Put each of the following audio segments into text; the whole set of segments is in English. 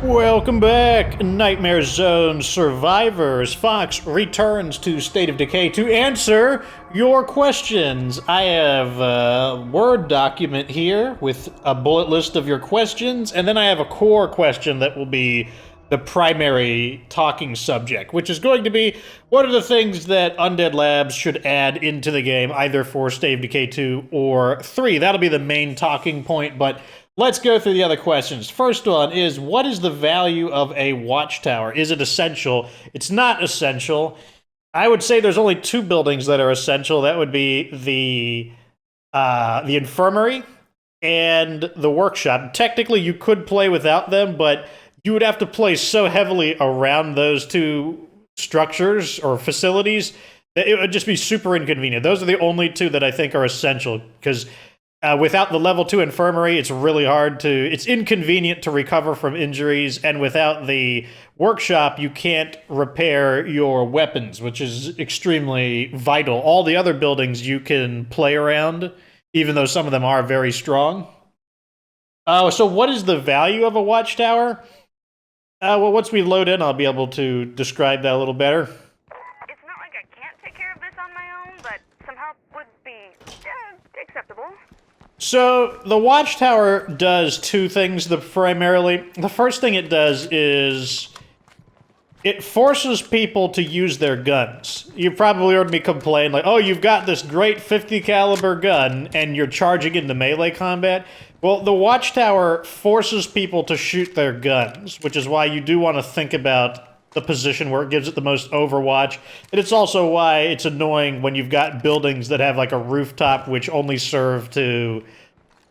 Welcome back, Nightmare Zone survivors. Fox returns to State of Decay to answer your questions. I have a Word document here with a bullet list of your questions, and then I have a core question that will be the primary talking subject, which is going to be, what are the things that Undead Labs should add into the game, either for State of Decay 2 or 3? That'll be the main talking point, but let's go through the other questions. First one is, what is the value of a watchtower? Is it essential? It's not essential. I would say there's only two buildings that are essential. That would be the infirmary and the workshop. Technically, you could play without them, but you would have to play so heavily around those two structures or facilities that it would just be super inconvenient. Those are the only two that I think are essential, because without the level 2 infirmary, it's really hard to... It's inconvenient to recover from injuries, and without the workshop, you can't repair your weapons, which is extremely vital. All the other buildings you can play around, even though some of them are very strong. So what is the value of a watchtower? Well, once we load in, I'll be able to describe that a little better. It's not like I can't take care of this on my own, but some help would be acceptable. So the watchtower does two things primarily. The first thing it does is it forces people to use their guns. You probably heard me complain, like, oh, you've got this great 50 caliber gun and you're charging into melee combat. Well, the watchtower forces people to shoot their guns, which is why you do want to think about the position where it gives it the most overwatch. And it's also why it's annoying when you've got buildings that have like a rooftop which only serve to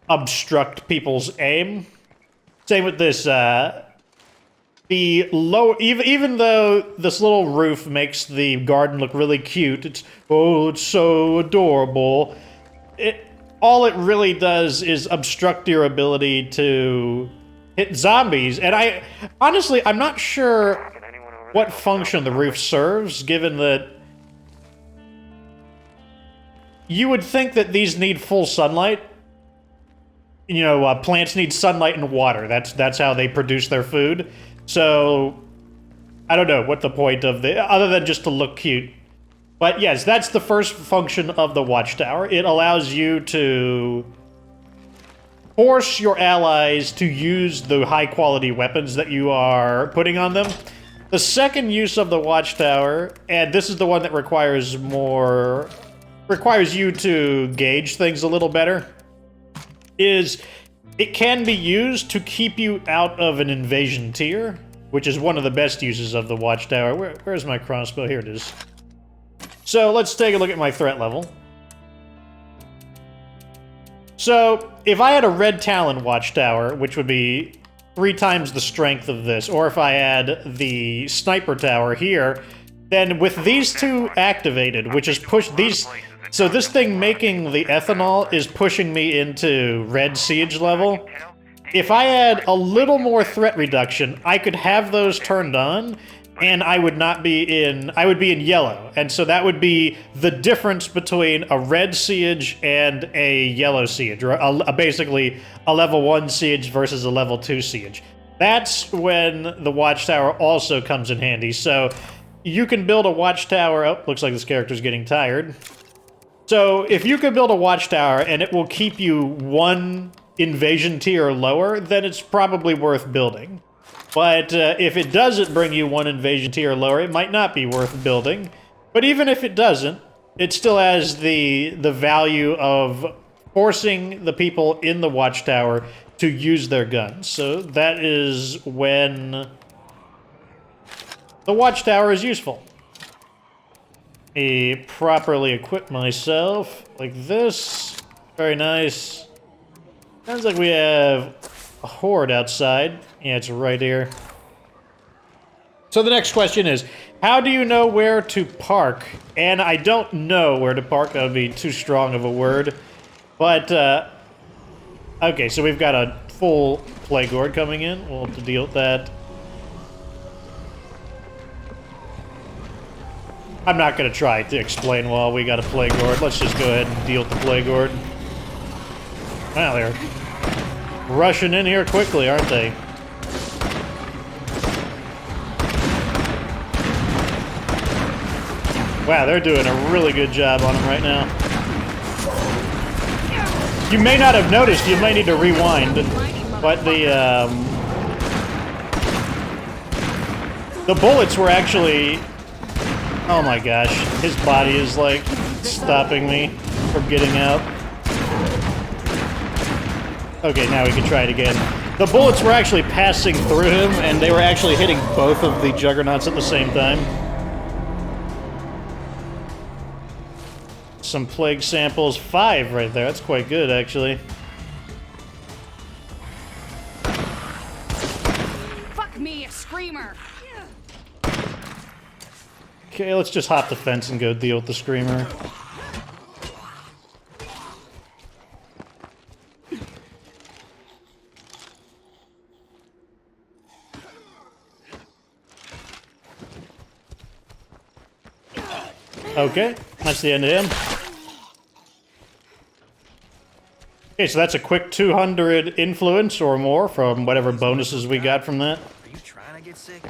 obstruct people's aim. Same with this, the low, even though this little roof makes the garden look really cute, it's so adorable. All it really does is obstruct your ability to hit zombies. And I'm not sure what function the roof serves, given that you would think that these need full sunlight. You know, plants need sunlight and water. That's how they produce their food. So, I don't know what the point of other than just to look cute. But yes, that's the first function of the watchtower. It allows you to force your allies to use the high-quality weapons that you are putting on them. The second use of the watchtower, and this is the one that requires you to gauge things a little better, is it can be used to keep you out of an invasion tier, which is one of the best uses of the watchtower. Where's my crossbow? Here it is. So let's take a look at my threat level. So if I had a red talon watchtower, which would be 3 times the strength of this, or if I had the sniper tower here, then with these two activated, which is so this thing making the ethanol is pushing me into red siege level. If I had a little more threat reduction, I could have those turned on, and I would be in yellow. And so that would be the difference between a red siege and a yellow siege, or basically a level 1 siege versus a level 2 siege. That's when the watchtower also comes in handy. So you can build a watchtower. Oh, looks like this character's getting tired. So if you can build a watchtower and it will keep you 1 invasion tier lower, then it's probably worth building. But if it doesn't bring you 1 invasion tier lower, it might not be worth building. But even if it doesn't, it still has the value of forcing the people in the watchtower to use their guns. So that is when the watchtower is useful. I properly equip myself like this. Very nice. Sounds like we have a horde outside. Yeah, it's right here. So the next question is, how do you know where to park? And I don't know where to park. That would be too strong of a word. But, okay, so we've got a full plague horde coming in. We'll have to deal with that. I'm not going to try to explain while we got a plague horde. Let's just go ahead and deal with the plague horde. Wow, they're rushing in here quickly, aren't they? Wow, they're doing a really good job on him right now. You may not have noticed, you may need to rewind, but the bullets were actually... Oh my gosh, his body is like stopping me from getting out. Okay, now we can try it again. The bullets were actually passing through him, and they were actually hitting both of the juggernauts at the same time. Some plague samples. 5 right there. That's quite good, actually. Fuck me, a screamer! Okay, let's just hop the fence and go deal with the screamer. Okay, that's the end of him. Okay, so that's a quick 200 influence or more from whatever bonuses we got from that. Are you trying to get sick?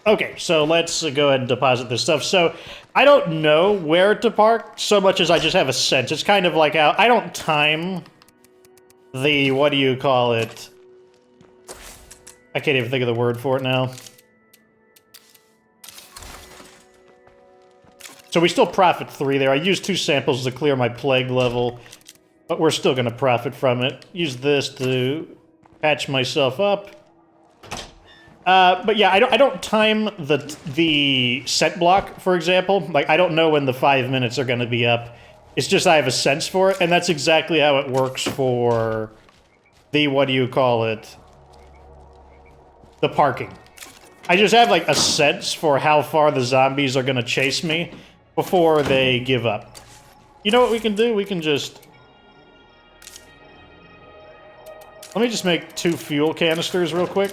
Okay, so let's go ahead and deposit this stuff. So, I don't know where to park so much as I just have a sense. It's kind of like how I don't time the, what do you call it? I can't even think of the word for it now. So we still profit 3 there. I used 2 samples to clear my plague level, but we're still going to profit from it. Use this to patch myself up. But yeah, I don't time the set block, for example. Like, I don't know when the 5 minutes are going to be up. It's just I have a sense for it, and that's exactly how it works for the, what do you call it? The parking. I just have, like, a sense for how far the zombies are going to chase me before they give up. You know what we can do? We can just... Let me just make 2 fuel canisters real quick.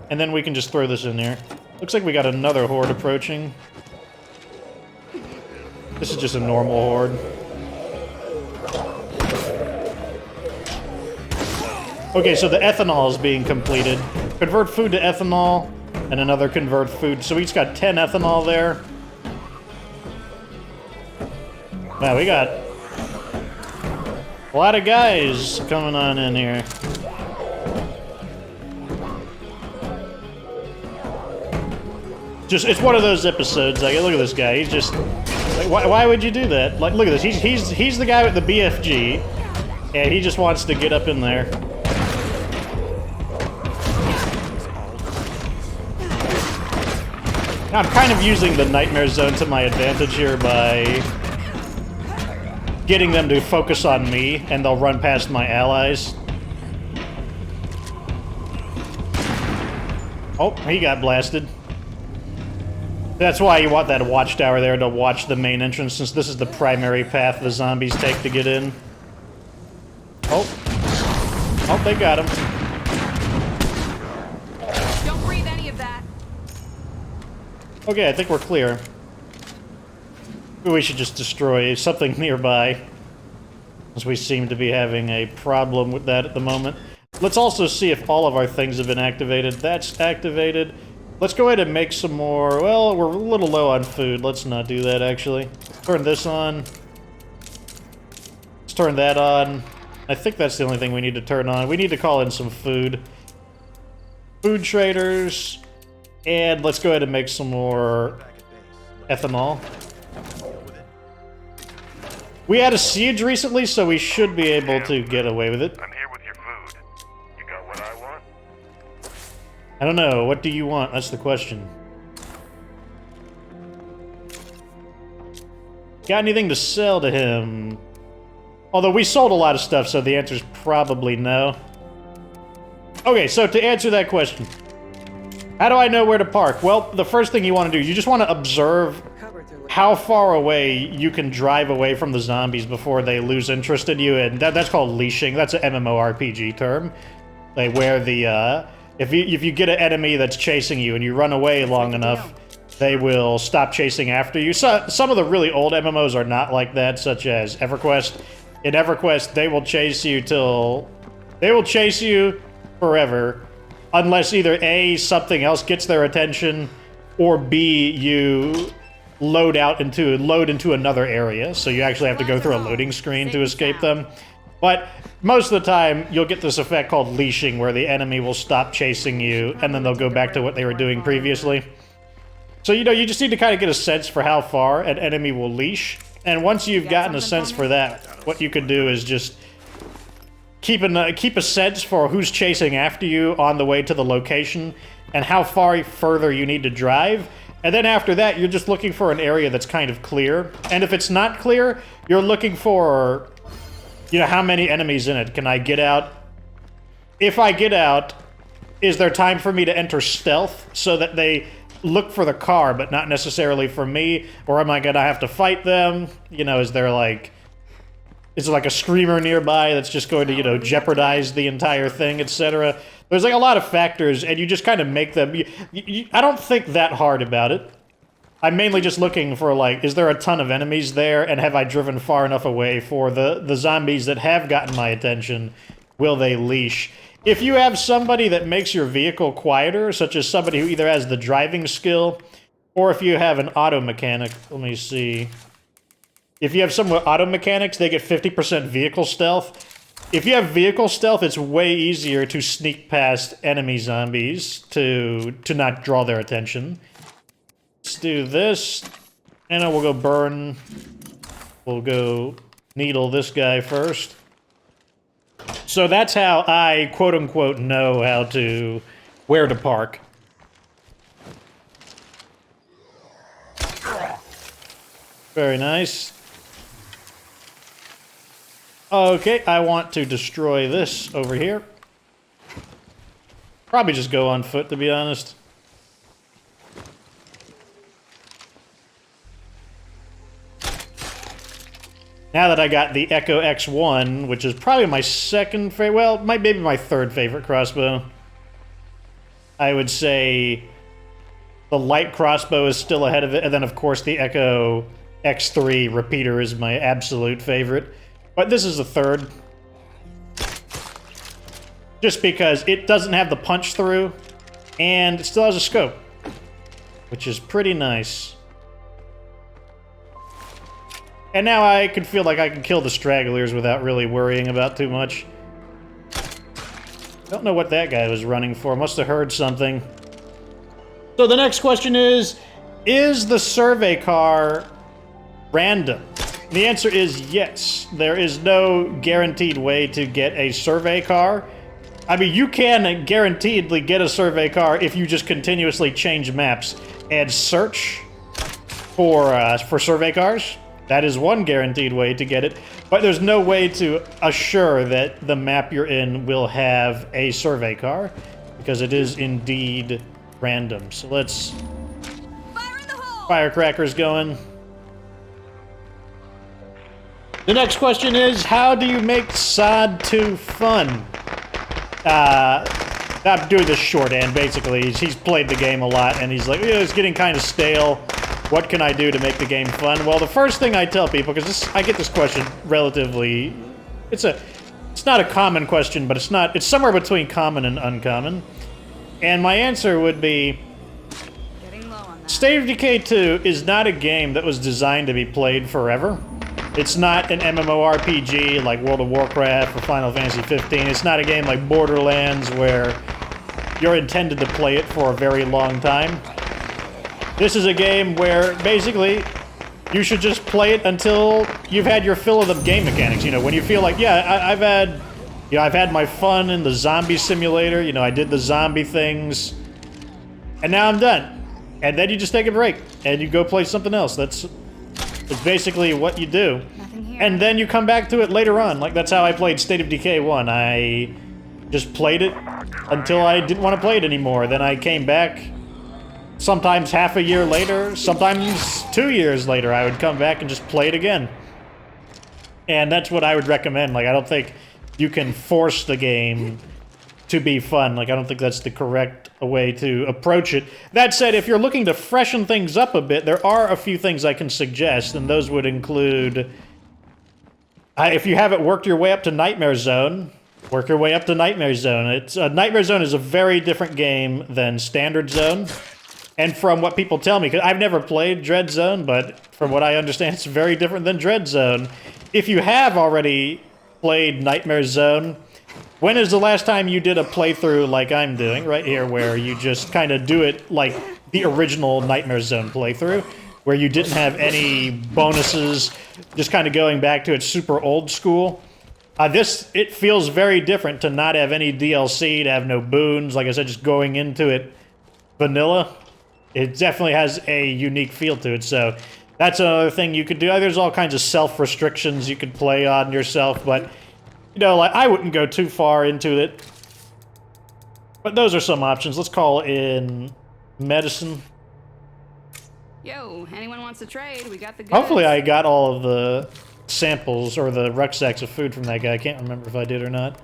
And then we can just throw this in there. Looks like we got another horde approaching. This is just a normal horde. Okay, so the ethanol is being completed. Convert food to ethanol, and another convert food. So we just got 10 ethanol there. Wow, we got a lot of guys coming on in here. Just, it's one of those episodes, like, look at this guy, he's just, like, why would you do that? Like, look at this, he's the guy with the BFG, and he just wants to get up in there. Now, I'm kind of using the Nightmare Zone to my advantage here by getting them to focus on me, and they'll run past my allies. Oh, he got blasted. That's why you want that watchtower there to watch the main entrance, since this is the primary path the zombies take to get in. Oh. Oh, they got him. Don't breathe any of that. Okay, I think we're clear. We should just destroy something nearby, as we seem to be having a problem with that at the moment. Let's also see if all of our things have been activated. That's activated. Let's go ahead and make some more. Well, we're a little low on food. Let's not do that, actually. Turn this on. Let's turn that on. I think that's the only thing we need to turn on. We need to call in some food. Food traders. And let's go ahead and make some more ethanol. We had a siege recently, so we should be able to get away with it. I'm here with your food. You got what I want? I don't know. What do you want? That's the question. Got anything to sell to him? Although we sold a lot of stuff, so the answer is probably no. Okay, so to answer that question, how do I know where to park? Well, the first thing you want to do, you just want to observe how far away you can drive away from the zombies before they lose interest in you, and that's called leashing. That's an MMORPG term. Like where the if you get an enemy that's chasing you and you run away long enough, they will stop chasing after you. So some of the really old MMOs are not like that, such as EverQuest. In EverQuest, they will chase you forever, unless either A, something else gets their attention, or B, you load into another area, so you actually have to go through a loading screen to escape them. But most of the time, you'll get this effect called leashing, where the enemy will stop chasing you, and then they'll go back to what they were doing previously. So, you know, you just need to kind of get a sense for how far an enemy will leash. And once you've gotten a sense for that, what you can do is just keep a sense for who's chasing after you on the way to the location, and how far further you need to drive. And then after that, you're just looking for an area that's kind of clear. And if it's not clear, you're looking for, you know, how many enemies in it. Can I get out? If I get out, is there time for me to enter stealth so that they look for the car, but not necessarily for me? Or am I gonna have to fight them? You know, is there like a screamer nearby that's just going to, you know, jeopardize the entire thing, etc.? There's like a lot of factors, and you just kind of make them... I don't think that hard about it. I'm mainly just looking for, like, is there a ton of enemies there, and have I driven far enough away for the zombies that have gotten my attention? Will they leash? If you have somebody that makes your vehicle quieter, such as somebody who either has the driving skill, or if you have an auto mechanic... Let me see. If you have someone with auto mechanics, they get 50% vehicle stealth. If you have vehicle stealth, it's way easier to sneak past enemy zombies to not draw their attention. Let's do this, and then we'll go burn. We'll go needle this guy first. So that's how I, quote-unquote, know where to park. Very nice. Okay, I want to destroy this over here. Probably just go on foot, to be honest. Now that I got the Echo X1, which is probably my second favorite, well, maybe my third favorite crossbow. I would say the light crossbow is still ahead of it, and then of course the Echo X3 repeater is my absolute favorite. But this is the third. Just because it doesn't have the punch through, and it still has a scope, which is pretty nice. And now I can feel like I can kill the stragglers without really worrying about too much. Don't know what that guy was running for. Must have heard something. So the next question is the survey car random? The answer is yes. There is no guaranteed way to get a survey car. I mean, you can guaranteedly get a survey car if you just continuously change maps and search for survey cars. That is one guaranteed way to get it, but there's no way to assure that the map you're in will have a survey car, because it is indeed random. So let's... Fire in the hole! Firecrackers going. The next question is, how do you make SoD2 fun? I'm doing this shorthand, basically. He's played the game a lot, and he's like, it's getting kind of stale. What can I do to make the game fun? Well, the first thing I tell people, because I get this question relatively... It's not a common question, but it's somewhere between common and uncommon. And my answer would be... Getting low on that. State of Decay 2 is not a game that was designed to be played forever. It's not an MMORPG like World of Warcraft or Final Fantasy 15. It's not a game like Borderlands where you're intended to play it for a very long time. This is a game where, basically, you should just play it until you've had your fill of the game mechanics. You know, when you feel like, yeah, I've had my fun in the zombie simulator. You know, I did the zombie things, and now I'm done. And then you just take a break, and you go play something else. That's basically what you do. Nothing here. And then you come back to it later on. Like, that's how I played State of Decay 1. I just played it until I didn't want to play it anymore. Then I came back... Sometimes half a year later, sometimes 2 years later, I would come back and just play it again. And that's what I would recommend. Like, I don't think you can force the game to be fun. Like, I don't think that's the correct way to approach it. That said, if you're looking to freshen things up a bit, there are a few things I can suggest, and those would include... if you haven't worked your way up to Nightmare Zone, work your way up to Nightmare Zone. Nightmare Zone is a very different game than Standard Zone. And from what people tell me, because I've never played Dread Zone, but from what I understand, it's very different than Dread Zone. If you have already played Nightmare Zone, when is the last time you did a playthrough like I'm doing right here, where you just kind of do it like the original Nightmare Zone playthrough, where you didn't have any bonuses, just kind of going back to it super old school? It feels very different to not have any DLC, to have no boons, like I said, just going into it vanilla. It definitely has a unique feel to it, so that's another thing you could do. There's all kinds of self-restrictions you could play on yourself, but, you know, like, I wouldn't go too far into it. But those are some options. Let's call in medicine. Yo, anyone wants to trade? We got the goods. Hopefully I got all of the samples or the rucksacks of food from that guy. I can't remember if I did or not.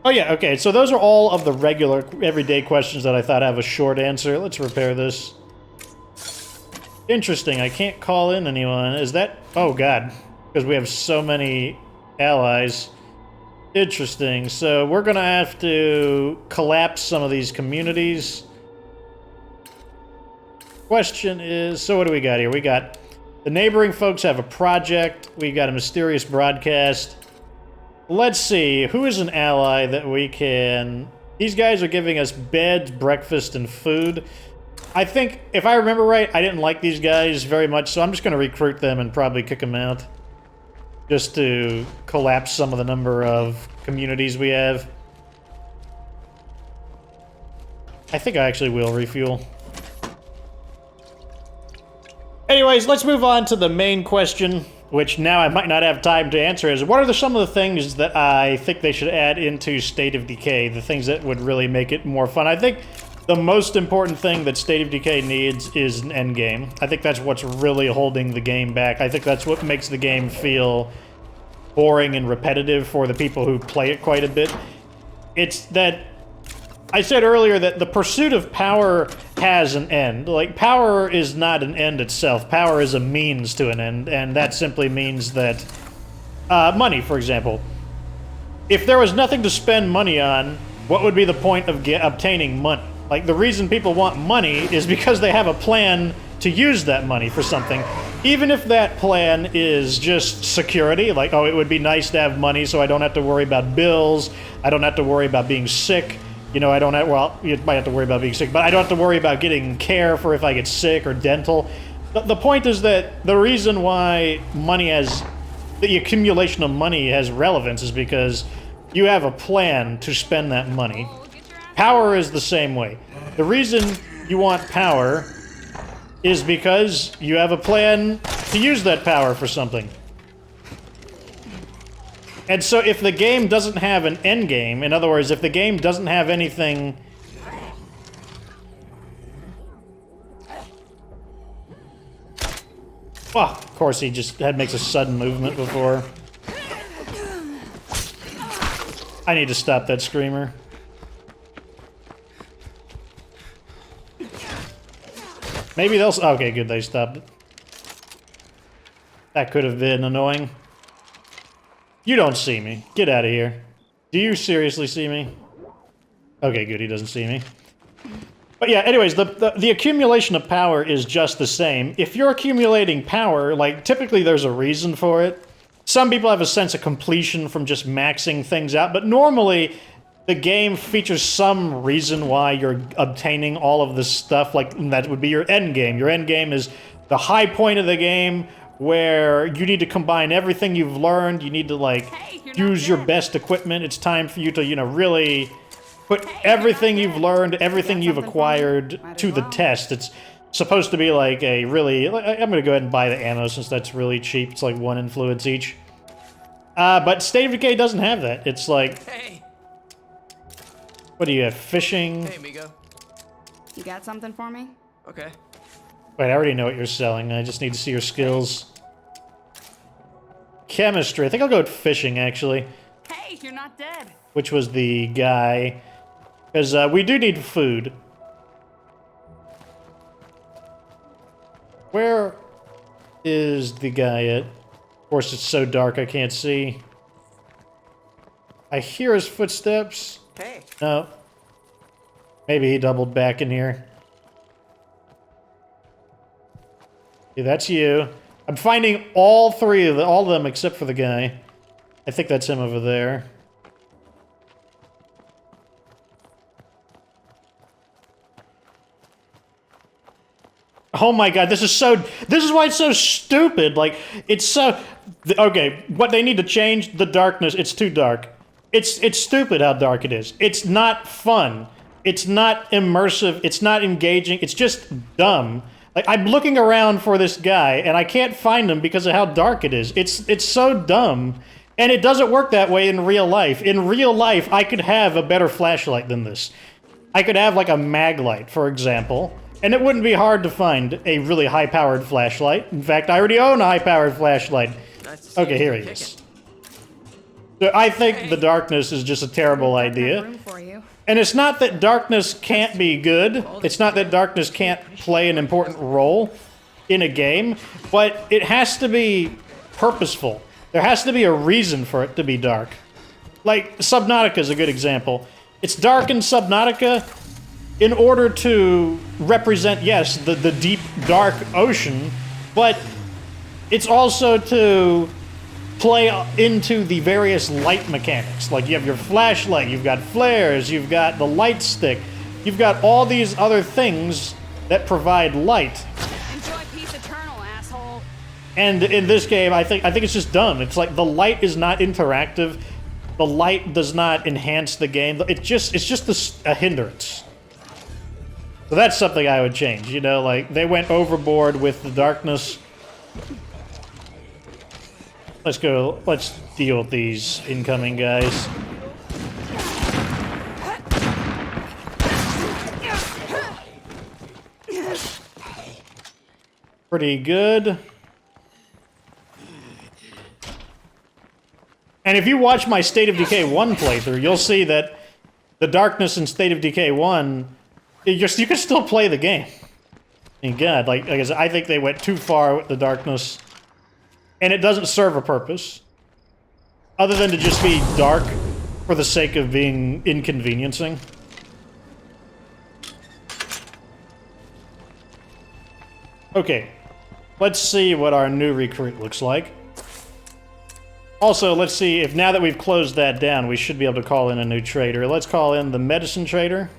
Oh yeah, okay, so those are all of the regular, everyday questions that I thought have a short answer. Let's repair this. Interesting, I can't call in anyone. Is that... Oh god, because we have so many allies. Interesting, so we're gonna have to collapse some of these communities. Question is, so what do we got here? We got the neighboring folks have a project. We got a mysterious broadcast. Let's see, who is an ally that we can... These guys are giving us beds, breakfast, and food. I think, if I remember right, I didn't like these guys very much, so I'm just going to recruit them and probably kick them out. Just to collapse some of the number of communities we have. I think I actually will refuel. Anyways, let's move on to the main question, which now I might not have time to answer, is what are some of the things that I think they should add into State of Decay, the things that would really make it more fun. I think the most important thing that State of Decay needs is an endgame. I think that's what's really holding the game back. I think that's what makes the game feel boring and repetitive for the people who play it quite a bit. It's that... I said earlier that the pursuit of power has an end. Like, power is not an end itself. Power is a means to an end, and that simply means that... money, for example. If there was nothing to spend money on, what would be the point of obtaining money? Like, the reason people want money is because they have a plan to use that money for something. Even if that plan is just security, like, oh, it would be nice to have money so I don't have to worry about bills, I don't have to worry about being sick, you know, I don't have, well, you might have to worry about being sick, but I don't have to worry about getting care for if I get sick or dental. The point is that the reason why money has, the accumulation of money has relevance is because you have a plan to spend that money. Power is the same way. The reason you want power is because you have a plan to use that power for something. And so if the game doesn't have an end game, in other words, if the game doesn't have anything... Well, of course he just makes a sudden movement before. I need to stop that screamer. Maybe they'll... Okay, good, they stopped it. That could have been annoying. You don't see me. Get out of here. Do you seriously see me? Okay, good, he doesn't see me. But yeah, anyways, the accumulation of power is just the same. If you're accumulating power, like, typically there's a reason for it. Some people have a sense of completion from just maxing things out, but normally the game features some reason why you're obtaining all of this stuff, like, that would be your end game. Your end game is the high point of the game, where you need to combine everything you've learned, you need to, like, use your best equipment. It's time for you to, you know, really put everything you've learned, everything you've acquired to the test. It's supposed to be like a really... I'm gonna go ahead and buy the ammo since that's really cheap. It's like 1 influence each. But State of Decay doesn't have that. It's like... Hey. What do you have? Fishing? Hey, amigo. You got something for me? Okay. Wait, I already know what you're selling. I just need to see your skills. Chemistry. I think I'll go with fishing, actually. Hey, you're not dead. Which was the guy. Because we do need food. Where is the guy at? course, it's so dark I can't see. I hear his footsteps. Hey. No. Maybe he doubled back in here. Yeah, that's you. I'm finding all three of all of them except for the guy. I think that's him over there. Oh my god, this is why it's so stupid. Like, it's so... Okay, what they need to change, the darkness, it's too dark. It's stupid how dark it is. It's not fun. It's not immersive. It's not engaging. It's just dumb. Like, I'm looking around for this guy, and I can't find him because of how dark it is. It's so dumb. And it doesn't work that way in real life. In real life, I could have a better flashlight than this. I could have, like, a mag light, for example. And it wouldn't be hard to find a really high-powered flashlight. In fact, I already own a high-powered flashlight. Okay, here he is. So I think the darkness is just a terrible idea. And it's not that darkness can't be good. It's not that darkness can't play an important role in a game. But it has to be purposeful. There has to be a reason for it to be dark. Like, Subnautica is a good example. It's dark in Subnautica in order to represent, yes, the deep, dark ocean, but it's also to play into the various light mechanics. Like, you have your flashlight, you've got flares, you've got the light stick, you've got all these other things that provide light. Enjoy peace eternal, asshole. And in this game, I think it's just dumb. It's like the light is not interactive. The light does not enhance the game. It's just a hindrance. So that's something I would change, you know, like, they went overboard with the darkness. Let's deal with these incoming guys. Pretty good. And if you watch my State of Decay 1 playthrough, you'll see that the darkness in State of Decay 1... You can still play the game. I mean, God, like I said, I think they went too far with the darkness. And it doesn't serve a purpose. Other than to just be dark for the sake of being inconveniencing. Okay. Let's see what our new recruit looks like. Also, let's see if now that we've closed that down, we should be able to call in a new trader. Let's call in the medicine trader.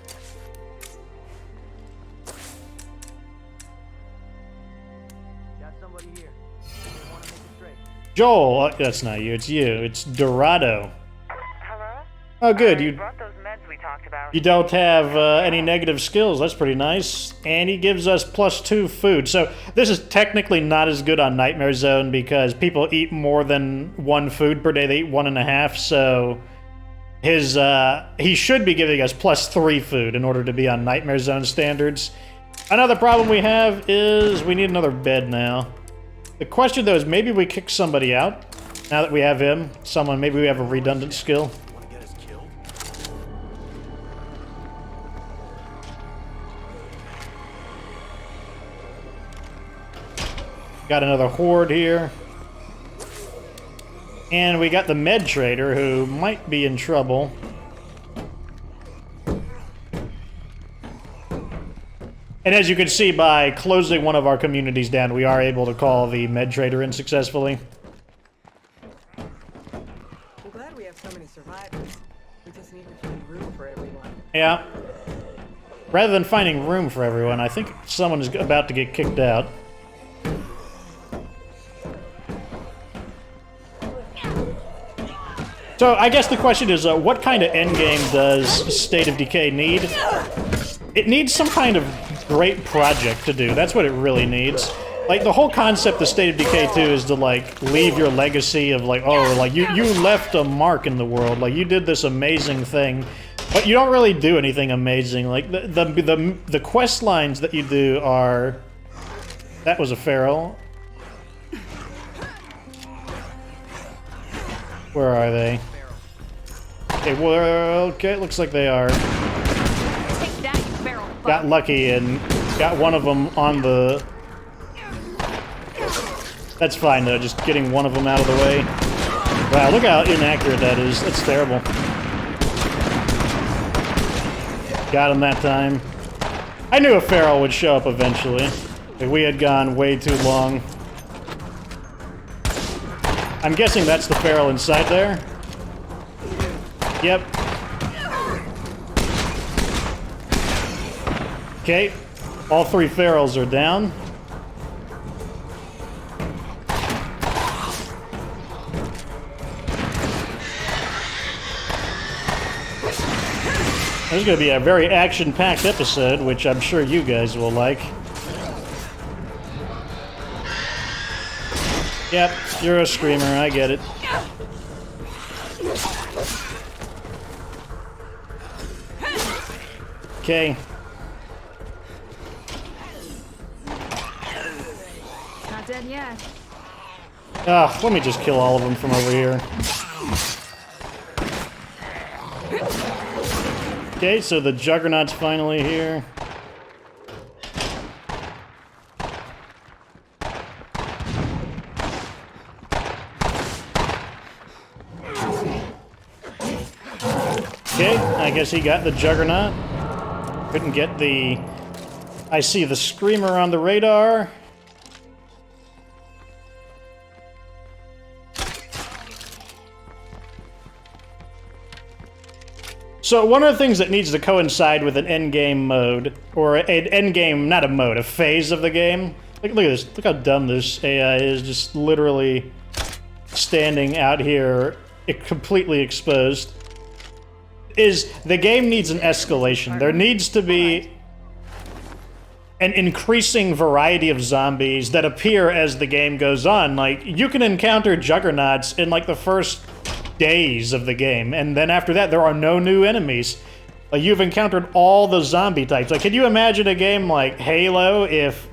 Joel, that's not you, it's you. It's Dorado. Hello? Oh, good. You brought those meds we talked about. You don't have any negative skills. That's pretty nice. And he gives us +2 food. So this is technically not as good on Nightmare Zone because people eat more than 1 food per day. They eat 1.5. So he should be giving us +3 food in order to be on Nightmare Zone standards. Another problem we have is we need another bed now. The question, though, is maybe we kick somebody out, now that we have him. Maybe we have a redundant skill. Got another horde here. And we got the med trader, who might be in trouble. And as you can see, by closing one of our communities down, we are able to call the med trader in successfully. I'm glad we have so many survivors. We just need to find room for everyone. Yeah. Rather than finding room for everyone, I think someone is about to get kicked out. So I guess the question is, what kind of endgame does State of Decay need? It needs some kind of great project to do. That's what it really needs. Like, the whole concept of State of Decay 2 is to, like, leave your legacy of, like, oh, like, you left a mark in the world. Like, you did this amazing thing. But you don't really do anything amazing. Like, the quest lines that you do are... That was a feral. Where are they? Okay, well, okay, it looks like they are. Got lucky and got one of them on the... That's fine, though, just getting one of them out of the way. Wow, look how inaccurate that is. That's terrible. Got him that time. I knew a feral would show up eventually. We had gone way too long. I'm guessing that's the feral inside there. Yep. Okay. All 3 ferals are down. This is going to be a very action-packed episode, which I'm sure you guys will like. Yep, you're a screamer, I get it. Okay. Not dead yet. Ah, let me just kill all of them from over here. Okay, so the Juggernaut's finally here. Okay, I guess he got the Juggernaut. Couldn't get the... I see the Screamer on the radar. So one of the things that needs to coincide with an endgame mode, or an endgame, not a mode, a phase of the game. Look at this. Look how dumb this AI is, just literally standing out here, completely exposed. Is the game needs an escalation. There needs to be an increasing variety of zombies that appear as the game goes on. Like, you can encounter Juggernauts in, like, the first days of the game, and then after that there are no new enemies. Like, you've encountered all the zombie types. Like, can you imagine a game like Halo if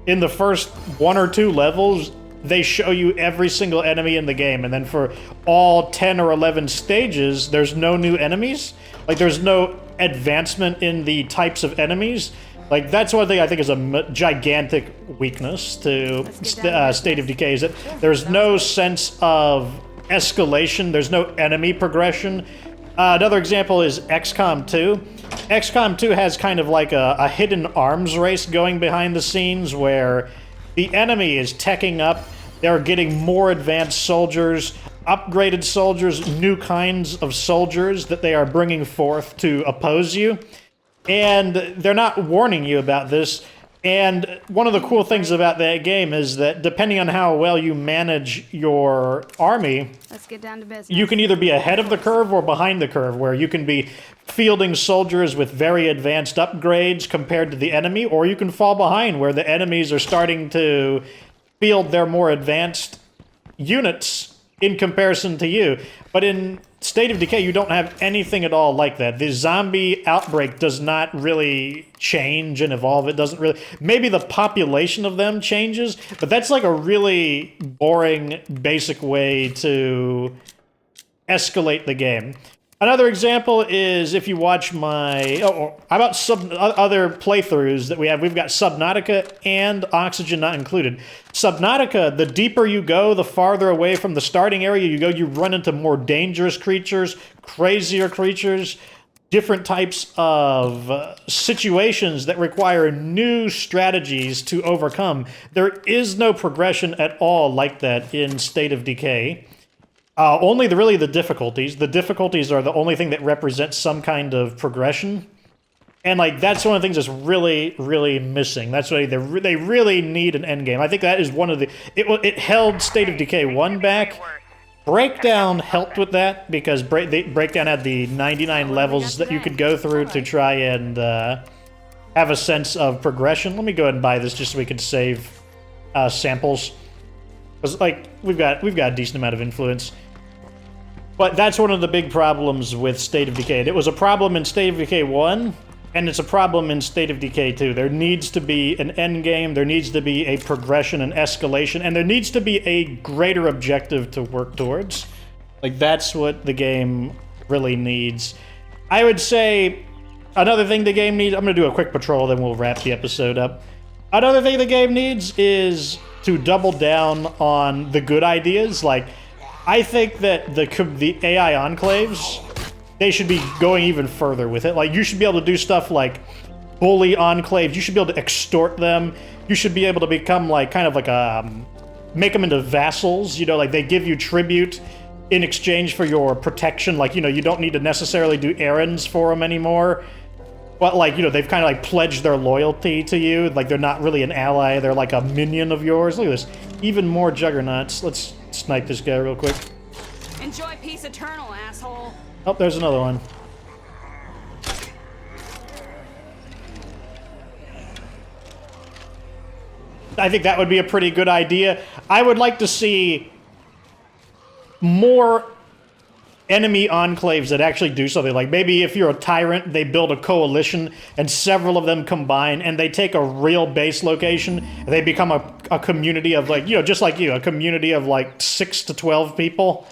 in the first 1 or 2 levels they show you every single enemy in the game, and then for all 10 or 11 stages there's no new enemies? Like, there's no advancement in the types of enemies. Like, that's one thing I think is a gigantic weakness to State of Decay, is that there's no sense of escalation, there's no enemy progression. Another example is XCOM 2. XCOM 2 has kind of like a hidden arms race going behind the scenes where the enemy is teching up, they're getting more advanced soldiers, upgraded soldiers, new kinds of soldiers that they are bringing forth to oppose you. And they're not warning you about this. And one of the cool things about that game is that depending on how well you manage your army, Let's get down to business. you can either be ahead of the curve or behind the curve, where you can be fielding soldiers with very advanced upgrades compared to the enemy, or you can fall behind, where the enemies are starting to field their more advanced units in comparison to you. But in State of Decay, you don't have anything at all like that. The zombie outbreak does not really change and evolve. It doesn't really... Maybe the population of them changes, but that's like a really boring, basic way to escalate the game. Another example is if you watch my... how about other playthroughs that we have? We've got Subnautica and Oxygen Not Included. Subnautica, the deeper you go, the farther away from the starting area you go, you run into more dangerous creatures, crazier creatures, different types of situations that require new strategies to overcome. There is no progression at all like that in State of Decay. Only really the difficulties. The difficulties are the only thing that represents some kind of progression. And, like, that's one of the things that's really, really missing. That's why they really need an endgame. I think that is one of the... It held State of Decay 1 back. Breakdown helped with that, because Breakdown had the 99 levels that you could go through to try and have a sense of progression. Let me go ahead and buy this just so we can save samples. Because, like, we've got a decent amount of influence. But that's one of the big problems with State of Decay. It was a problem in State of Decay 1, and it's a problem in State of Decay 2. There needs to be an end game, there needs to be a progression and escalation, and there needs to be a greater objective to work towards. Like, that's what the game really needs. I would say another thing the game needs... I'm going to do a quick patrol, then we'll wrap the episode up. Another thing the game needs is to double down on the good ideas. Like, I think that the AI enclaves, they should be going even further with it. Like, you should be able to do stuff like bully enclaves. You should be able to extort them. You should be able to become like kind of like a make them into vassals. You know, like they give you tribute in exchange for your protection. Like, you know, you don't need to necessarily do errands for them anymore. But, like, you know, they've kind of, like, pledged their loyalty to you. Like, they're not really an ally. They're, like, a minion of yours. Look at this. Even more juggernauts. Let's snipe this guy real quick. Enjoy peace eternal, asshole. Oh, there's another one. I think that would be a pretty good idea. I would like to see more enemy enclaves that actually do something. Like, maybe if you're a tyrant, they build a coalition and several of them combine and they take a real base location and they become a community of, like, you know, just like you, a community of like 6 to 12 people.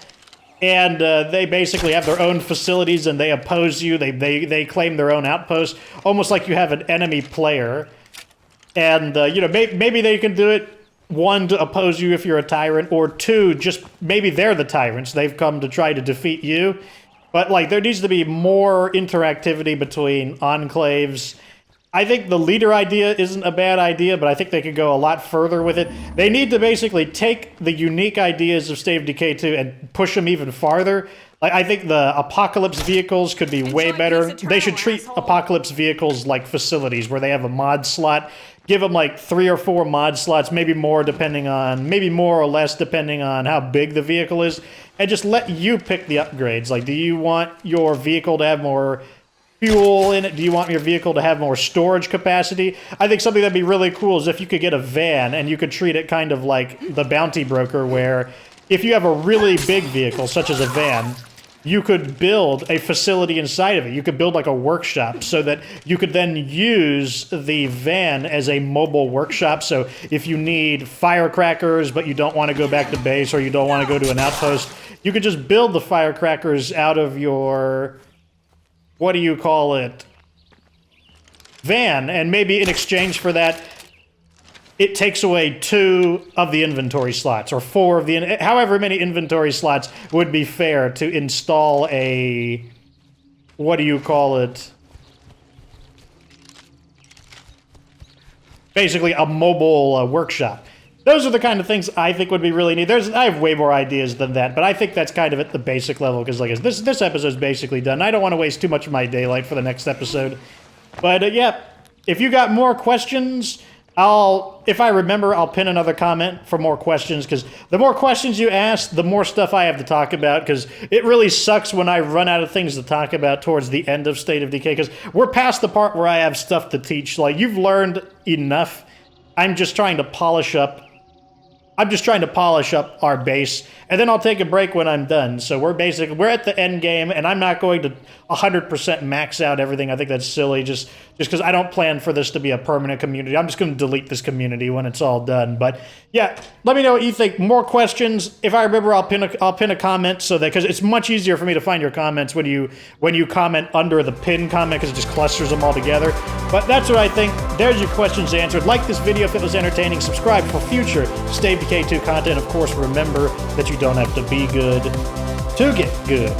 And they basically have their own facilities and they oppose you. They claim their own outposts, almost like you have an enemy player. And, you know, maybe they can do it, one, to oppose you if you're a tyrant, or two, just maybe they're the tyrants. They've come to try to defeat you. But, like, there needs to be more interactivity between enclaves. I think the leader idea isn't a bad idea, but I think they could go a lot further with it. They need to basically take the unique ideas of State of Decay 2 and push them even farther. Like, I think the Apocalypse vehicles could be way better. They should treat Apocalypse vehicles like facilities, where they have a mod slot. Give them like 3 or 4 mod slots, maybe more depending on, maybe more or less depending on how big the vehicle is, and just let you pick the upgrades. Like, do you want your vehicle to have more fuel in it? Do you want your vehicle to have more storage capacity? I think something that'd be really cool is if you could get a van and you could treat it kind of like the bounty broker, where if you have a really big vehicle, such as a van, you could build a facility inside of it. You could build like a workshop so that you could then use the van as a mobile workshop. So if you need firecrackers, but you don't want to go back to base or you don't want to go to an outpost, you could just build the firecrackers out of your, what do you call it, van. And maybe in exchange for that, it takes away 2 of the inventory slots, or 4 of the, however many inventory slots would be fair to install a, what do you call it? Basically a mobile workshop. Those are the kind of things I think would be really neat. I have way more ideas than that, but I think that's kind of at the basic level, because like this episode's basically done. I don't want to waste too much of my daylight for the next episode. But yeah, if you got more questions, if I remember, I'll pin another comment for more questions, because the more questions you ask, the more stuff I have to talk about, because it really sucks when I run out of things to talk about towards the end of State of Decay, because we're past the part where I have stuff to teach. Like, you've learned enough. I'm just trying to polish up our base, and then I'll take a break when I'm done. So we're at the end game, and I'm not going to 100% max out everything. I think that's silly, just because I don't plan for this to be a permanent community. I'm just going to delete this community when it's all done. But yeah, let me know what you think. More questions. If I remember, I'll pin a comment, so that, because it's much easier for me to find your comments when you comment under the pin comment, because it just clusters them all together. But that's what I think. There's your questions answered. Like this video if it was entertaining. Subscribe for future State of Decay 2 content. Of course, remember that you don't have to be good to get good.